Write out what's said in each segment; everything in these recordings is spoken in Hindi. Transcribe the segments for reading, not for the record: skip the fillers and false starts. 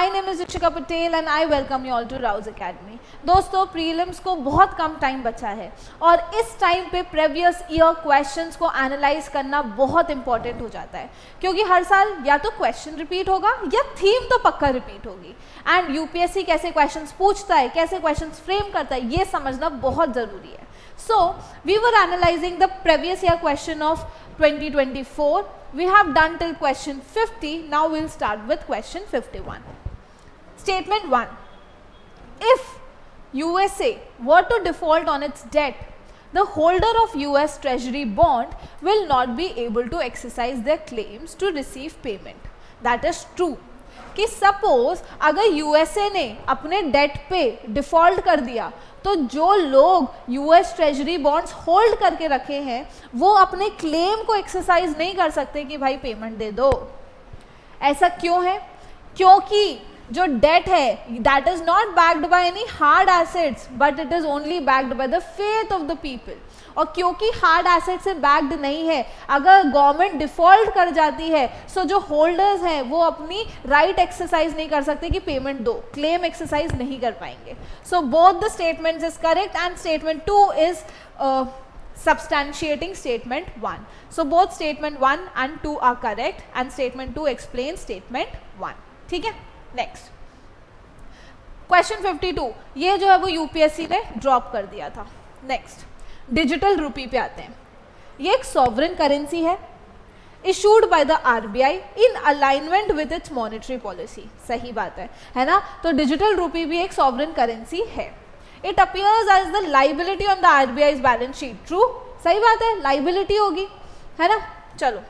My name is Dikshika Patel and I welcome you all to Rau's academy. दोस्तों, प्रीलिम्स को बहुत कम टाइम बचा है और इस टाइम पे प्रीवियस ईयर क्वेश्चंस को एनालाइज करना बहुत इंपॉर्टेंट हो जाता है, क्योंकि हर साल या तो क्वेश्चन रिपीट होगा या थीम तो पक्का रिपीट होगी। एंड यूपीएससी कैसे क्वेश्चंस पूछता है, कैसे क्वेश्चंस फ्रेम करता है, ये समझना बहुत ज़रूरी है। So, we were analyzing the previous year question of 2024. We have done till question 50. Now we'll start with question 51. Statement 1. If USA were to default on its debt, the holder of US Treasury bond will not be able to exercise their claims to receive payment. That is true. कि सपोज अगर यूएसए ने अपने डेट पे डिफॉल्ट कर दिया तो जो लोग यूएस ट्रेजरी बॉन्ड्स होल्ड करके रखे हैं वो अपने क्लेम को एक्सरसाइज नहीं कर सकते कि भाई पेमेंट दे दो। ऐसा क्यों है? क्योंकि जो डेट है that is not backed by any hard assets but it is only backed by the faith of the people. और क्योंकि हार्ड एसेट से बैक्ड नहीं है, अगर गवर्नमेंट डिफॉल्ट कर जाती है सो जो होल्डर्स हैं वो अपनी राइट एक्सरसाइज नहीं कर सकते कि पेमेंट दो, क्लेम एक्सरसाइज नहीं कर पाएंगे। So both the statements is correct and statement 2 is substantiating statement 1. So both statement 1 and 2 are correct and statement 2 explains statement 1. ठीक है, नेक्स्ट क्वेश्चन 52, ये जो है वो यूपीएससी ने ड्रॉप कर दिया था। नेक्स्ट डिजिटल रूपी पे आते हैं। ये एक सॉवरेन करेंसी है issued by the RBI in alignment with its monetary policy. सही बात है ना? तो डिजिटल रूपी भी एक सॉवरेन करेंसी है। It appears as the liability on the RBI's balance sheet. True, सही बात है, लाइबिलिटी होगी, है ना? चलो,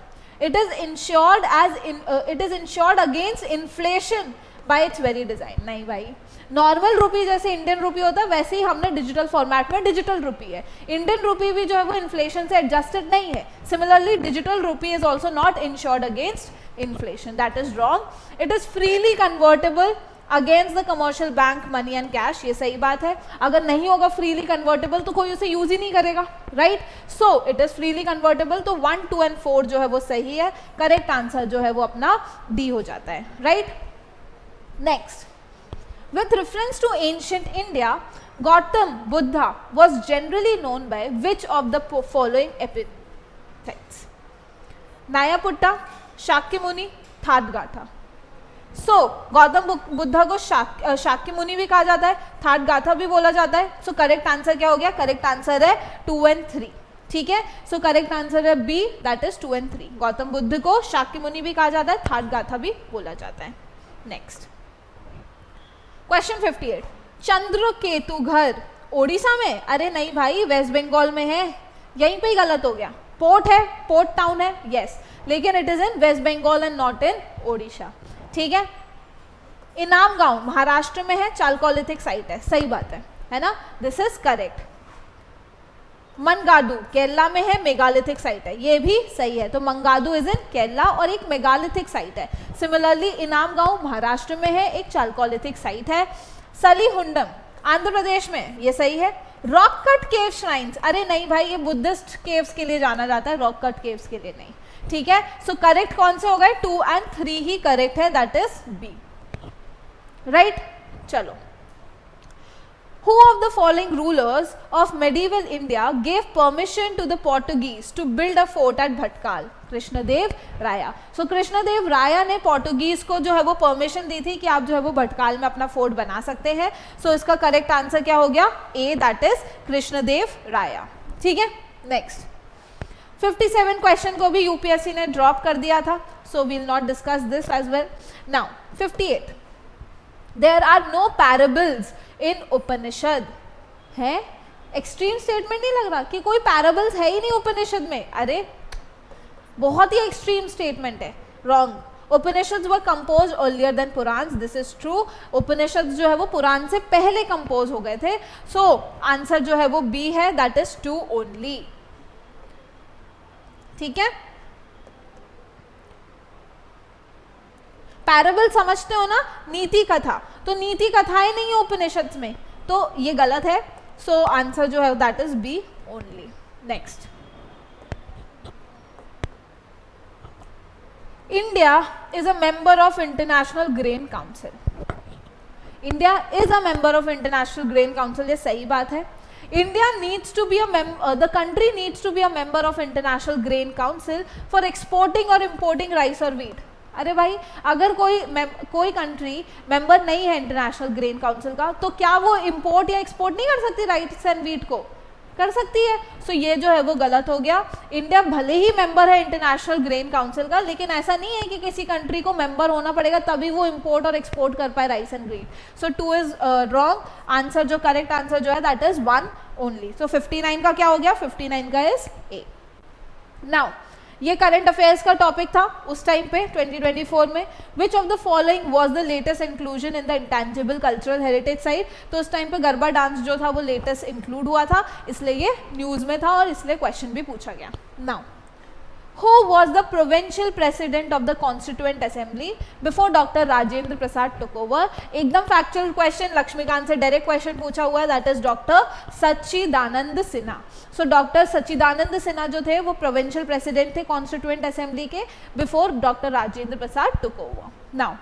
it is insured against inflation by its very design. नहीं भाई, नॉर्मल रुपी जैसे इंडियन रुपी होता है वैसे ही हमने डिजिटल फॉर्मेट में डिजिटल रुपी है। इंडियन रुपी भी जो है वो इन्फ्लेशन से एडजस्टेड नहीं है। Similarly digital rupee is also not insured against inflation. That is wrong. It is freely convertible against the commercial bank money and cash. ये सही बात है। अगर नहीं होगा फ्रीली कन्वर्टेबल तो कोई उसे यूज ही नहीं करेगा, right? So it is freely convertible. तो 1, 2 and 4 जो है वो सही है। करेक्ट आंसर जो है वो अपना डी हो जाता है, right? Next, with reference to ancient India, Gautam Buddha was generally known by which of the following epithets? Nayaputta, Shakyamuni, Thadgatha. So Gautam Buddha को शाक्य मुनि भी कहा जाता है, थाटगाथा भी बोला जाता है। सो करेक्ट आंसर क्या हो गया? करेक्ट आंसर है 2 and 3। ठीक है, सो करेक्ट आंसर है B, that is 2 and 3। Gautam Buddha को शाक्य मुनि भी कहा जाता है, थाटगाथा भी बोला जाता है। नेक्स्ट क्वेश्चन 58, चंद्रकेतु घर ओडिशा में? अरे नहीं भाई, वेस्ट बंगाल में है। यहीं पे ही गलत हो गया। पोर्ट है, पोर्ट टाउन है, यस, लेकिन it is in west Bengal and not in Odisha. ठीक है, इनाम गांव महाराष्ट्र में है, चालकोलिथिक साइट है। सही बात है ना? This is correct. Mangadu Kerala में है, मेगालिथिक साइट है, ये भी सही है। तो मंगादू इज इन केरला और एक मेगालिथिक साइट है। सिमिलरली इनाम गांव महाराष्ट्र में है, एक चालकोलिथिक साइट है। सलीहुंडम आंध्र प्रदेश में, ये सही है। रॉक कट केव श्राइन्स, अरे नहीं भाई, ये बुद्धिस्ट केव्स के लिए जाना जाता है, रॉक कट केव्स के लिए नहीं। ठीक है, सो करेक्ट कौन से हो गए? 2 and 3 ही करेक्ट है, दैट इज बी, राइट? चलो, Who of the following rulers of medieval India gave permission to the Portuguese to build a fort at Bhatkal? Krishnadeva Raya. So Krishnadeva राया ने पोर्टुगीज को जो है वो परमिशन दी थी कि आप जो है वो भटकाल में अपना फोर्ट बना सकते हैं। सो इसका करेक्ट आंसर क्या हो गया? ए, दैट इज कृष्णदेव राया। ठीक है, नेक्स्ट 57 क्वेश्चन को भी यूपीएससी ने ड्रॉप कर दिया था, so we'll not discuss this as well. Now 58, there are no parables in Upanishad. है एक्सट्रीम स्टेटमेंट नहीं लग रहा कि कोई पैराबल्स है ही नहीं उपनिषद में? अरे बहुत ही एक्सट्रीम स्टेटमेंट है, wrong. Upanishad were composed earlier than Purana, this is true. Upanishad जो है वो पुराण से पहले कंपोज हो गए थे। सो आंसर जो है वो बी है, दैट इज 2 ओनली। ठीक है, पैराबल समझते हो ना, नीति कथा, तो नीति कथाएं नहीं है उपनिषद में, तो ये गलत है। सो आंसर जो है that is B only. Next, India is a member of international grain council. India is a member of international grain council, ये सही बात है. India needs to be the country needs to be a member of International Grain Council for exporting or importing rice or wheat. अरे भाई, अगर कोई कंट्री मेंबर नहीं है इंटरनेशनल ग्रेन काउंसिल का, तो क्या वो इंपोर्ट या एक्सपोर्ट नहीं कर सकती राइस एंड व्हीट को? कर सकती है. सो ये जो है वो गलत हो गया. इंडिया भले ही मेंबर है इंटरनेशनल ग्रेन काउंसिल का, लेकिन ऐसा नहीं है कि किसी कंट्री को मेंबर होना पड़ेगा तभी वो इंपोर्ट और एक्सपोर्ट कर पाए rice and wheat. So 2 is wrong answer. जो करेक्ट आंसर जो है दैट इज 1 ओनली. सो 59 का क्या हो गया? 59 का इज ए. नाउ ये करंट अफेयर्स का टॉपिक था उस टाइम पे 2024 में. विच of the following was the latest inclusion in the intangible cultural heritage site? तो उस टाइम पे गरबा डांस जो था वो लेटेस्ट इंक्लूड हुआ था, इसलिए ये न्यूज में था और इसलिए क्वेश्चन भी पूछा गया. Now Who was the provincial president of the Constituent Assembly before Dr. Rajendra Prasad took over? एकदम फैक्चुअल क्वेश्चन, लक्ष्मीकांत से डायरेक्ट क्वेश्चन पूछा हुआ है. That is doctor Sachchidanand Sinha. So doctor Sachchidanand Sinha जो थे वो प्रोविंशियल प्रेसिडेंट थे कॉन्स्टिट्यूएंट असेंबली के before doctor Rajendra Prasad took over. Now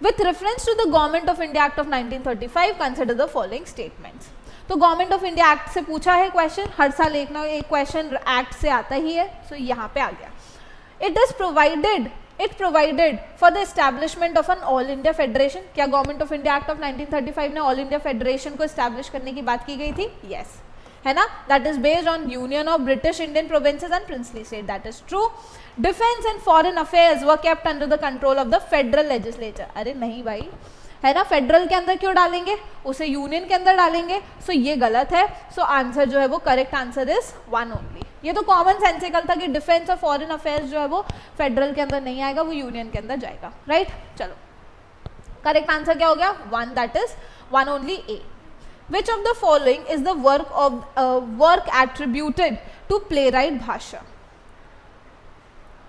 with reference to the Government of India Act of 1935 consider the following statements. तो गवर्नमेंट ऑफ इंडिया एक्ट से पूछा है क्वेश्चन, हर साल एक ना एक क्वेश्चन एक्ट से आता ही है. सो यहाँ पे आ गया. It provided for the establishment of an all India federation. क्या government of India act of 1935 ने ऑल इंडिया फेडरेशन को एस्टैब्लिश करने की बात की गई थी? यस, है ना. That is based on union of British Indian provinces and princely state. That is true. Defence and foreign affairs were kept under the control of the federal legislature. अरे नहीं भाई, है ना. फेडरल के अंदर क्यों डालेंगे, उसे यूनियन के अंदर डालेंगे. सो ये गलत है. सो आंसर जो है वो करेक्ट आंसर इज 1 ओनली. ये तो कॉमन सेंसिकल था कि डिफेंस और फॉरेन अफेयर्स जो है वो फेडरल के अंदर नहीं आएगा, वो यूनियन के अंदर जाएगा. राइट, चलो करेक्ट आंसर क्या हो गया? 1. That is 1 only A. Which of the following is the work attributed to playwright Bhasa?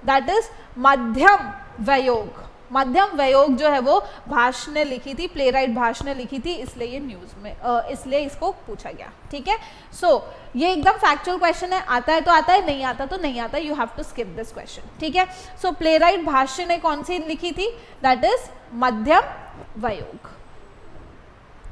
That is Madhyama Vyayoga. मध्यम वयोग जो है वो भाष ने लिखी थी, प्लेराइट भाष ने लिखी थी, इसलिए ये न्यूज में इसलिए इसको पूछा गया. ठीक है. सो ये एकदम फैक्चुअल क्वेश्चन है. आता है तो आता है, नहीं आता तो नहीं आता. You have to skip this question. ठीक है. सो प्लेराइट भाष्य ने कौन सी लिखी थी? That is Madhyama Vyayoga.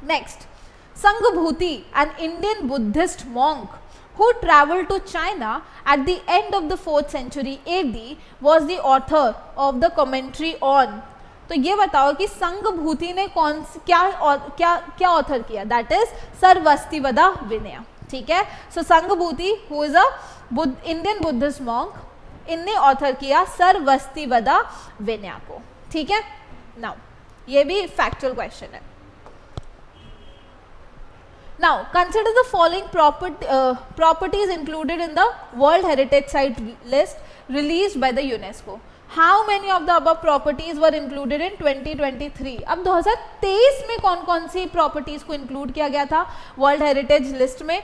Next, Sanghabhuti, an Indian Buddhist monk who traveled to China at the end of the 4th century AD was the author of the commentary on. तो ये बताओ कि संघभूति ने क्या ऑथर किया? That is Sarvastivada Vinaya. ठीक है. So Sanghabhuti who is a Indian Buddhist monk, इनने ऑथर किया सर्वस्तिवदा विनय को. ठीक है. नाउ ये भी फैक्चुअल क्वेश्चन है. Now consider the following properties included in the World Heritage Site list released by the UNESCO. How many of the above properties were included in 2023? अब 2023 में कौन कौन सी प्रॉपर्टीज को इंक्लूड किया गया था वर्ल्ड हेरिटेज लिस्ट में?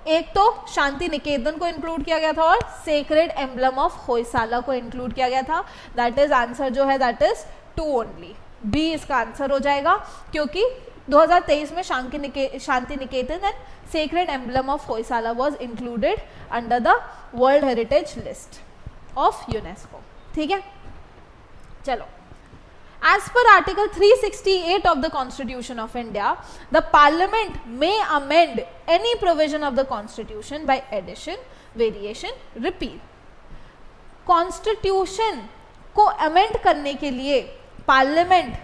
एक तो शांति निकेतन को इंक्लूड किया गया था और सेक्रेड एम्बलम ऑफ होयसाला को इंक्लूड किया गया था. दैट इज आंसर जो है दैट इज 2 ओनली. बी इसका आंसर हो जाएगा, क्योंकि 2023 में Shanti Niketan and sacred emblem of Hoysala was included under the world heritage list of UNESCO. ठीक है. चलो, as per article 368 of the constitution of India, the parliament may amend any provision of the constitution by addition, variation, repeal. Constitution को अमेंड करने के लिए पार्लियामेंट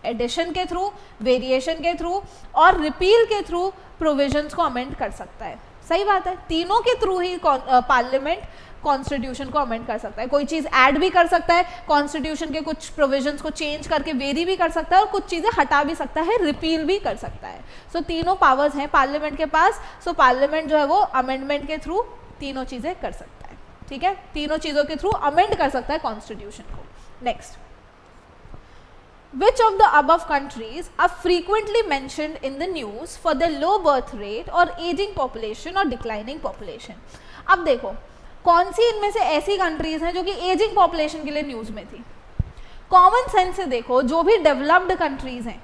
एडिशन के थ्रू, वेरिएशन के थ्रू और रिपील के थ्रू प्रोविजंस को अमेंड कर सकता है. सही बात है. तीनों के थ्रू ही पार्लियामेंट कॉन्स्टिट्यूशन को अमेंड कर सकता है. कोई चीज़ ऐड भी कर सकता है, कॉन्स्टिट्यूशन के कुछ प्रोविजंस को चेंज करके वेरी भी कर सकता है, और कुछ चीज़ें हटा भी सकता है, रिपील भी कर सकता है. सो तीनों पावर्स हैं पार्लियामेंट के पास. सो पार्लियामेंट जो है वो अमेंडमेंट के थ्रू तीनों चीज़ें कर सकता है. ठीक है. तीनों चीज़ों के थ्रू अमेंड कर सकता है कॉन्स्टिट्यूशन को. Next, which of the above countries are frequently mentioned in the news for their low birth rate or aging population or declining population? अब देखो कौन सी इनमें से ऐसी कंट्रीज हैं जो कि एजिंग पॉपुलेशन के लिए न्यूज में थी. कॉमन सेंस से देखो, जो भी डेवलप्ड कंट्रीज हैं,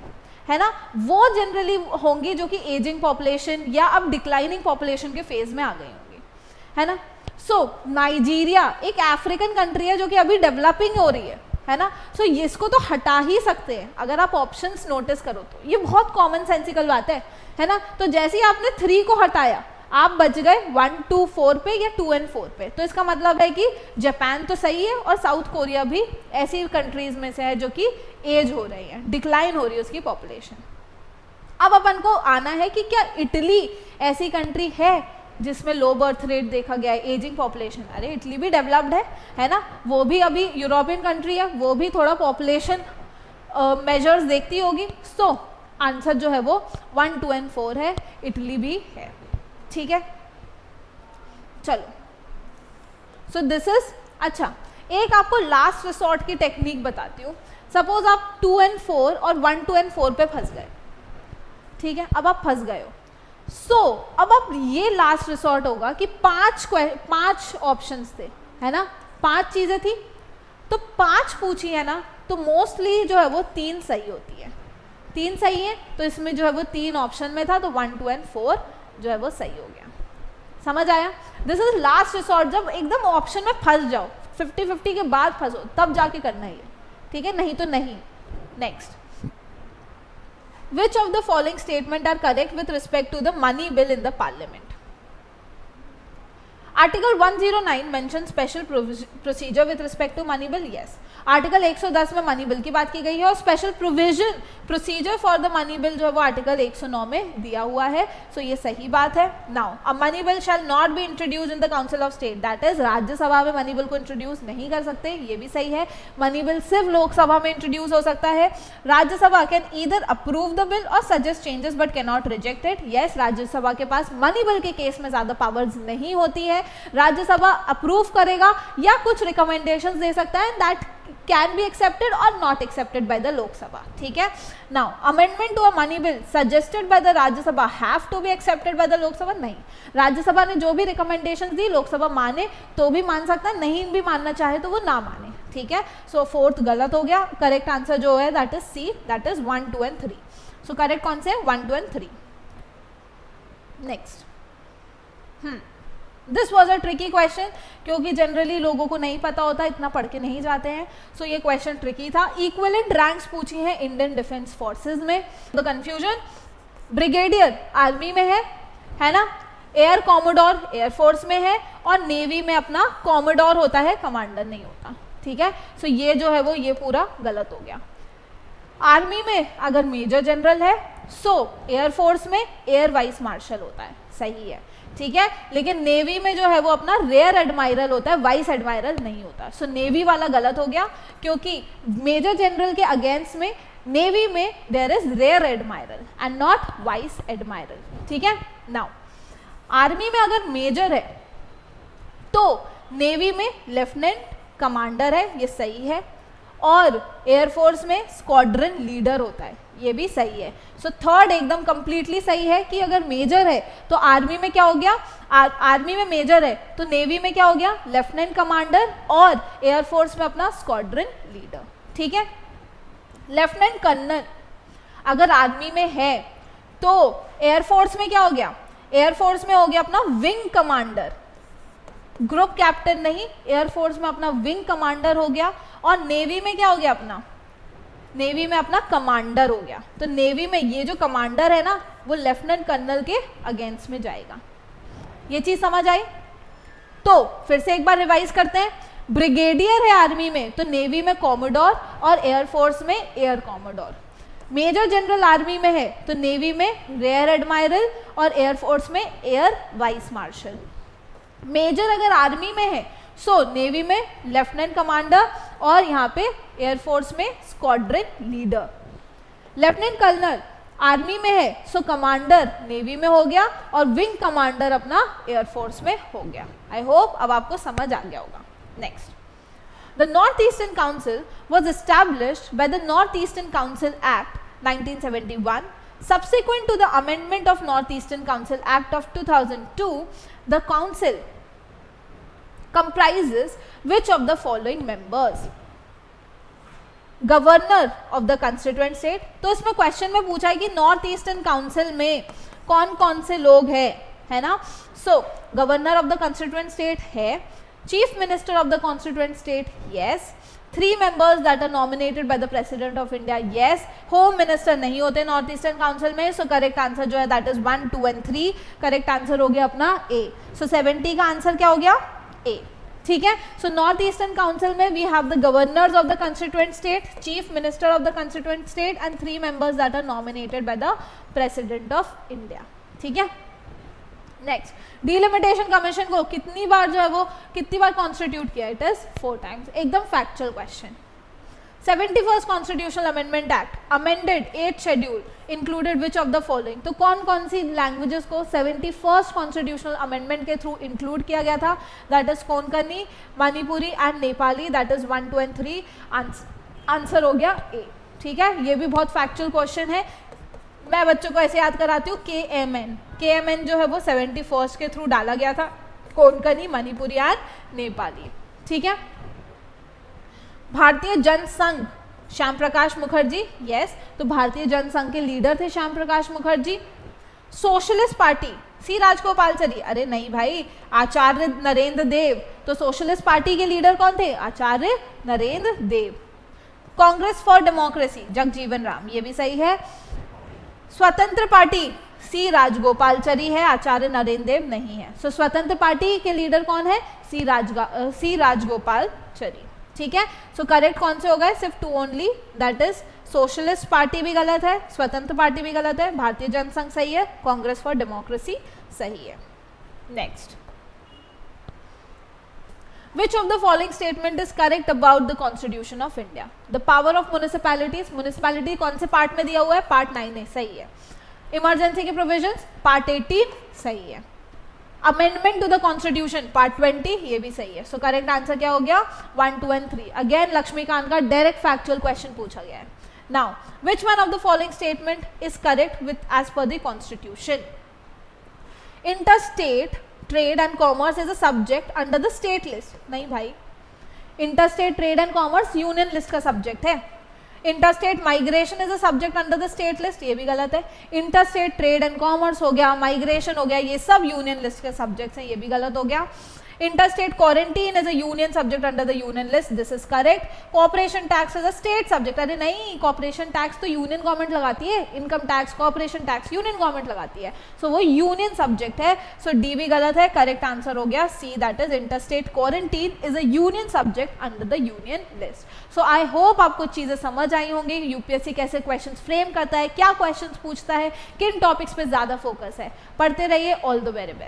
है ना, वो जनरली होंगी जो कि एजिंग पॉपुलेशन या अब डिक्लाइनिंग पॉपुलेशन के फेज में आ गई होंगी, है ना. सो नाइजीरिया एक अफ्रीकन कंट्री है जो कि अभी डेवलपिंग हो रही है, है ना। सो इसको तो हटा ही सकते हैं अगर आप ऑप्शंस नोटिस करो तो, ये बहुत कॉमन सेंसिकल बात है ना। तो जैसे ही आपने 3 को हटाया आप बच गए 1, 2, 4 पे या 2 and 4 पे। तो इसका मतलब है कि जापान तो सही है और साउथ कोरिया भी ऐसी कंट्रीज में से है जो कि एज हो रही है, डिक्लाइन हो रही है उसकी पॉपुलेशन। अब अपन को आना है कि क्या इटली ऐसी कंट्री है जिसमें लो बर्थ रेट देखा गया है, एजिंग पॉपुलेशन। अरे इटली भी डेवलप्ड है ना, वो भी अभी यूरोपियन कंट्री है, वो भी थोड़ा पॉपुलेशन मेजर्स देखती होगी। सो आंसर जो है वो 1, 2 and 4 है, इटली भी है। ठीक है, चलो। सो दिस इज, अच्छा एक आपको लास्ट रिसोर्ट की टेक्निक बताती हूँ। सपोज आप 2 and 4 और 1, 2 and 4 पे फंस गए, ठीक है, अब आप फंस गए हो। सो अब आप ये लास्ट रिसोर्ट होगा कि 5 ऑप्शंस थे, है ना, 5 चीजें थी, तो 5 पूछी है ना, तो मोस्टली जो है वो 3 सही होती है। 3 सही है तो इसमें जो है वो 3 ऑप्शन में था, तो 1, 2 and 4 जो है वो सही हो गया। समझ आया? दिस इज लास्ट रिसोर्ट, जब एकदम ऑप्शन में फंस जाओ, 50-50 के बाद फंसो तब जाके करना है, ठीक है, नहीं तो नहीं। Next, which of the following statement are correct with respect to the money bill in the parliament? Article 109 mentions special procedure with respect to money bill. Yes. Article 110 में मनी बिल की बात की गई है और special provision procedure for the money bill जो है वो आर्टिकल 109 में दिया हुआ है। सो ये सही बात है। Now a money bill shall not be introduce in the council of state, that is Rajya Sabha में मनी बिल को इंट्रोड्यूस नहीं कर सकते, ये भी सही है। मनी बिल सिर्फ लोकसभा में इंट्रोड्यूस हो सकता है। Rajya Sabha can either approve the bill और suggest changes but can not reject it. Yes, Rajya Sabha के पास मनी बिल के केस में ज्यादा पावर्स नहीं होती है। राज्यसभा अप्रूव करेगा या कुछ रिकमेंडेशंस दे सकता है, that can be accepted or not accepted by the Lok Sabha. ठीक है, now amendment to a money bill suggested by the Rajya Sabha have to be accepted by the Lok Sabha. नहीं, राज्यसभा ने जो भी recommendations दी लोकसभा माने तो भी मान सकता है, नहीं भी मानना चाहे तो वो ना माने। ठीक है, सो 4th गलत हो गया। करेक्ट आंसर जो है that is C, that is 1, 2 and 3। So correct कौन से? 1, 2 and 3। Next, this was a tricky question क्योंकि जनरली लोगों को नहीं पता होता, इतना पढ़ के नहीं जाते हैं। सो ये क्वेश्चन ट्रिकी था। इक्विवेलेंट रैंक्स पूछी हैं इंडियन डिफेंस फोर्सेस में। द कंफ्यूजन, ब्रिगेडियर आर्मी में है ना, एयर कॉमोडोर एयरफोर्स में है और नेवी में अपना कॉमोडोर होता है, कमांडर नहीं होता। ठीक है, सो ये जो है वो ये पूरा गलत हो गया। आर्मी में अगर मेजर जनरल है, सो एयरफोर्स में एयर वाइस मार्शल होता है, सही है। ठीक है, लेकिन नेवी में जो है वो अपना रेयर एडमायरल होता है, वाइस एडमायरल नहीं होता। सो नेवी वाला गलत हो गया क्योंकि मेजर जनरल के अगेंस्ट में नेवी में there is rear admiral and not vice admiral. ठीक है, नाउ आर्मी में अगर मेजर है तो नेवी में लेफ्टिनेंट कमांडर है, ये सही है, और एयरफोर्स में स्क्वाड्रन लीडर होता है, ये भी सही है। सो 3rd एकदम कंप्लीटली सही है कि अगर मेजर है तो आर्मी में क्या हो गया, आर्मी में मेजर है तो नेवी में क्या हो गया, लेफ्टिनेंट कमांडर, और एयरफोर्स में अपना स्क्वाड्रन लीडर। ठीक है, लेफ्टिनेंट कर्नल अगर आर्मी में है तो एयरफोर्स में क्या हो गया, एयरफोर्स में हो गया अपना विंग कमांडर, ग्रुप कैप्टन नहीं, एयरफोर्स में अपना विंग कमांडर हो गया, और नेवी में क्या हो गया अपना, नेवी में अपना कमांडर हो गया। तो नेवी में ये जो कमांडर है ना वो लेफ्टिनेंट कर्नल के अगेंस्ट में जाएगा। ये चीज समझ आई? तो फिर से एक बार रिवाइज करते हैं। ब्रिगेडियर है आर्मी में तो नेवी में कॉमोडोर और एयरफोर्स में air commodore. Major general army में है तो नेवी में रेयर एडमायरल और एयरफोर्स में एयर वाइस मार्शल। मेजर अगर आर्मी में है सो नेवी में लेफ्टिनेंट कमांडर और यहाँ पे एयरफोर्स में squadron leader. Lieutenant colonel army में है सो कमांडर नेवी में हो गया और विंग कमांडर अपना एयरफोर्स में हो गया। आई होप अब आपको समझ आ गया होगा। Next, the north eastern council was established by the north eastern council act 1971. Subsequent to the amendment of North Eastern Council Act of 2002, the council comprises which of the following members? Governor of the constituent state. तो इसमें क्वेश्चन में पूछा है कि नॉर्थ ईस्टर्न काउंसिल में कौन कौन से लोग हैं, है ना। So governor of the constituent state है, chief minister of the constituent state, yes, 3 members that are nominated by the president of India, yes. Home minister नहीं होते नॉर्थ ईस्टर्न काउंसिल में, सो करेक्ट आंसर जो है that is 1, 2 and 3. Correct answer हो गया अपना ए. सो 70 का आंसर क्या हो गया? ए. ठीक है. सो नॉर्थ ईस्टर्न काउंसिल में we have the governors of the constituent state, chief minister of the constituent state and 3 members that are nominated by the president of India. ठीक है. नेक्स्ट, डिलिमिटेशन कमीशन को कितनी बार जो है वो कितनी बार कॉन्स्टिट्यूट किया? It is 4 times. एकदम factual question. 71st constitutional amendment act amended 8th schedule included which of the following. तो कौन कौन सी लैंग्वेजेस को 71st कॉन्स्टिट्यूशनल अमेंडमेंट के थ्रू इंक्लूड किया गया था? That is Konkani, Manipuri and Nepali. That is 1, 2 and 3. Answer हो गया ए. ठीक है. ये भी बहुत फैक्चुअल क्वेश्चन है. मैं बच्चों को ऐसे याद कराती हूँ. KMN जो है वो 71st के थ्रू डाला गया था, कोंकणी, मणिपुरी एंड नेपाली. ठीक है. भारतीय जनसंघ, श्याम प्रकाश मुखर्जी, यस. तो भारतीय जनसंघ के लीडर थे श्याम प्रकाश मुखर्जी. सोशलिस्ट पार्टी, सी राजगोपालचारी. अरे नहीं भाई, आचार्य नरेंद्र देव. तो सोशलिस्ट पार्टी के लीडर कौन थे? आचार्य नरेंद्र देव. Congress for democracy, Jagjivan Ram. ये भी सही है. स्वतंत्र पार्टी, सी राजगोपालचारी है, आचार्य नरेंद्र देव नहीं है. सो स्वतंत्र पार्टी के लीडर कौन है? सी राजगोपालचारी. ठीक है. सो करेक्ट कौन से हो गए? सिर्फ 2 only. That is socialist party भी गलत है, स्वतंत्र पार्टी भी गलत है, भारतीय जनसंघ सही है, कांग्रेस फॉर डेमोक्रेसी सही है. Next, which of the following statement is correct about the constitution of India? The power of municipalities, municipality कौन से पार्ट में दिया हुआ है? पार्ट 9 है, सही है. इमरजेंसी के प्रोविजंस पार्ट 18 सही है. Amendment to the constitution part 20 ये भी सही है. सो करेक्ट आंसर क्या हो गया? 1, 2 and 3. अगेन लक्ष्मीकांत का डायरेक्ट फैक्चुअल क्वेश्चन पूछा गया है. Now which one of the following statement is correct with as per the constitution? Interstate trade and commerce is a subject under the state list. नहीं भाई, interstate trade and commerce union list का सब्जेक्ट है. Interstate migration is a subject under the state list, ये भी गलत है. इंटरस्टेट ट्रेड एंड कॉमर्स हो गया, माइग्रेशन हो गया, ये सब यूनियन लिस्ट के सब्जेक्ट्स हैं, ये भी गलत हो गया. Interstate quarantine is a union subject under the union list. This is correct. Corporation tax is a state subject. अरे नहीं, corporation tax तो union government लगाती है. Income tax, corporation tax union government लगाती है. So वो union subject है. So D भी गलत है. Correct answer हो गया C. That is interstate quarantine is a union subject under the union list. So I hope आपको चीज़ें समझ आई होंगी. UPSC कैसे questions frame करता है, क्या questions पूछता है, किन topics पे ज़्यादा focus है. पढ़ते रहिए. All the very best.